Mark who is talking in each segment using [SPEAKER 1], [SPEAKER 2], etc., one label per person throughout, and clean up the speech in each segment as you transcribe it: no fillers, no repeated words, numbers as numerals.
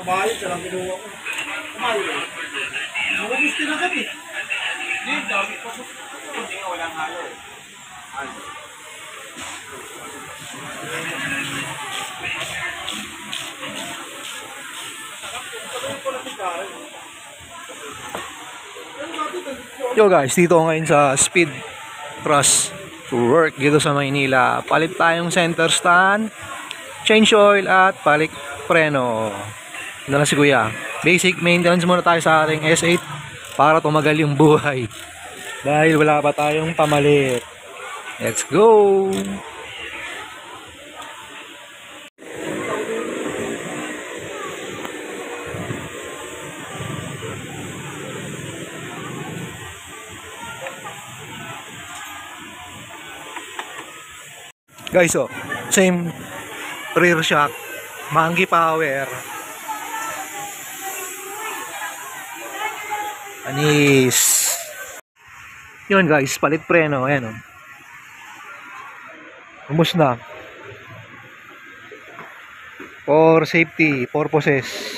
[SPEAKER 1] kabayo, siya lang kinuha ko. Kumayo. Nabubis din agad eh. Hindi, dami pa sa hindi nga walang halo eh. Halo.
[SPEAKER 2] Yo guys, dito ngayon sa Speed Trust to work dito sa Maynila. Palit tayong center stand, change oil at palit preno. Ito na si Kuya. Basic maintenance muna tayo sa ating S8 para tumagal yung buhay. Dahil wala pa tayong pamalit. Let's go! Guys, oh, same rear shock, monkey power. Anis. Yun guys, palit preno, ayan oh. Umus na. For safety purposes.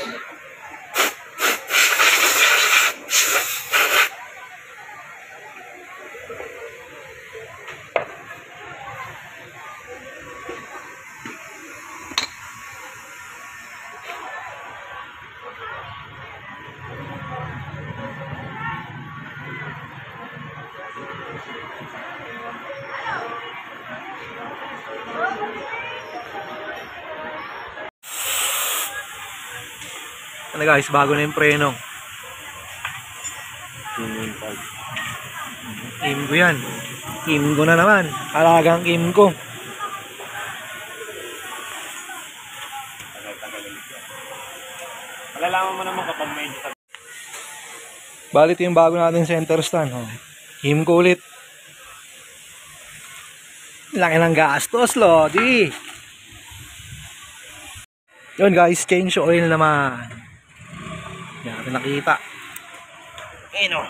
[SPEAKER 2] Ano guys, bago na yung preno. Kimco yan. Kimco na naman. Alagang Kimco.
[SPEAKER 1] Malalaman mo naman kapag may
[SPEAKER 2] Balit yung bago natin center stand. Oh. Kimco ulit. Laki ng gastos, Lodi. Yun guys, change oil naman. Yan natin nakita. Ayun o.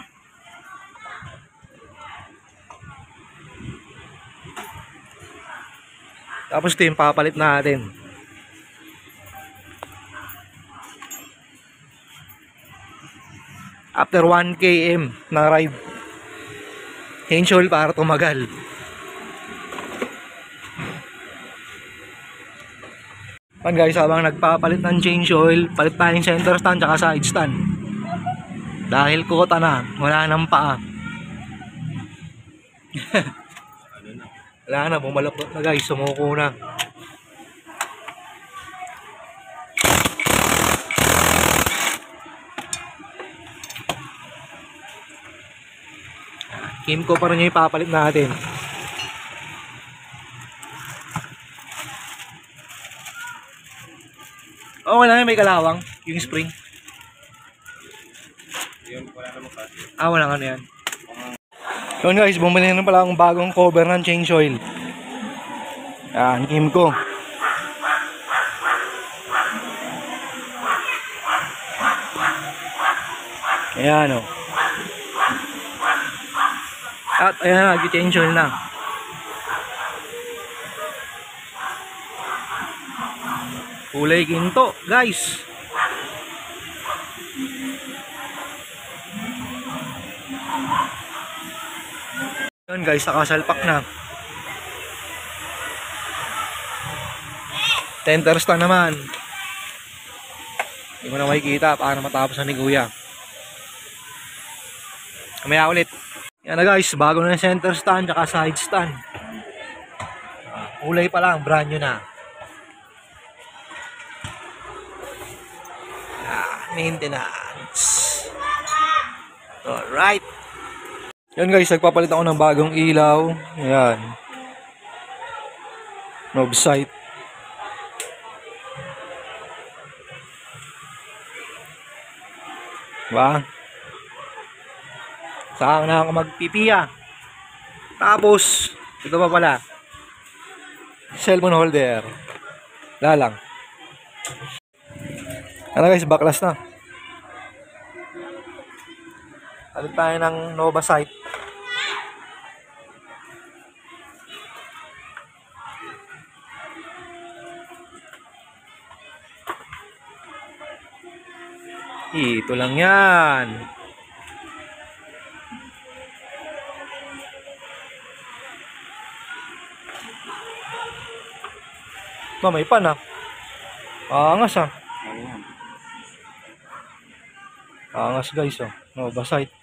[SPEAKER 2] Tapos ito yung papalit natin. After 1 km na ride, change oil para tumagal. Pan guys, habang nagpapalit ng change oil, palit tayong center stand at side stand. Dahil kota na, wala nang paa. Wala na, bumalapot na guys, sumuko na. Kimco pa rin yung ipapalit natin. Okay lang, may kalawang yung spring. Wala nga na yan. Yun guys, bumili na pala akong bagong cover ng change oil. Yan, Kimco. Ayan o. At ayan na, nag-change oil na. Kulay ginto, guys. Yun guys, nakasalpak na. Center stand naman. Hindi mo na makikita para matapos na ni Kuya. Kamaya ulit. Yan na guys, bago na yung center stand at side stand. Kulay pa lang, brand new na. Maintenance. Alright. Yan guys, nagpapalit ako ng bagong ilaw. Ayan. Knob sight. Diba? Saan na ako magpipiya. Tapos, ito pa pala. Cellphone holder. Lalang. Ano guys, backlash na. Palit tayo ng Nova Sight. Ito lang yan. May pan ah. Angas ah.
[SPEAKER 1] Ayan.
[SPEAKER 2] Angas guys oh. Nova site.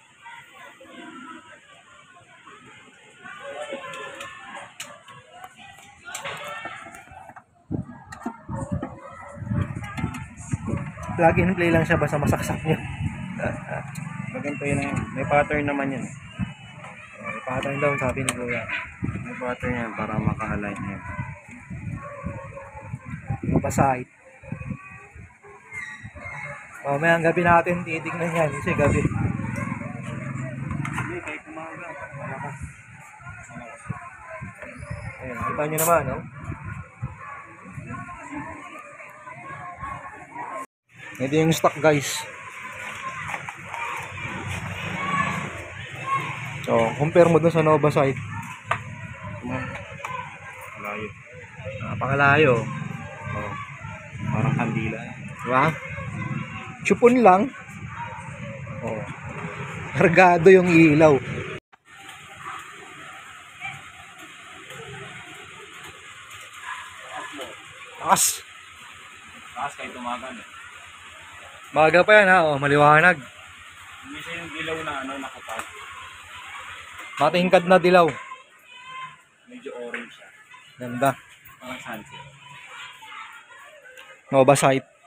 [SPEAKER 2] Plug and play lang siya basta masaksak niya.
[SPEAKER 1] Maganda yun yun. May pattern naman yun.
[SPEAKER 2] May pattern daw sabi ni Kuya.
[SPEAKER 1] May pattern yan para maka-align yan.
[SPEAKER 2] Nova site. Mamayang gabi natin titignan yan kasi gabi.
[SPEAKER 1] Hindi, kahit umaga. Malakas.
[SPEAKER 2] Ayun, kita nyo naman, no? Ito yung stock, guys. So, compare mo dun sa Nova site.
[SPEAKER 1] Layo.
[SPEAKER 2] Napakalayo.
[SPEAKER 1] Oh. Parang kandila.
[SPEAKER 2] Diba? Chupon lang. Oh. Kargado yung ilaw. Taas.
[SPEAKER 1] Taas kahit umaga.
[SPEAKER 2] Maga pa yan ha. Oh, maliwanag.
[SPEAKER 1] Hindi siya yung dilaw na nakapag.
[SPEAKER 2] Matingkad na dilaw.
[SPEAKER 1] Medyo orange siya.
[SPEAKER 2] Ganda.
[SPEAKER 1] Parang sunset.
[SPEAKER 2] Nova site.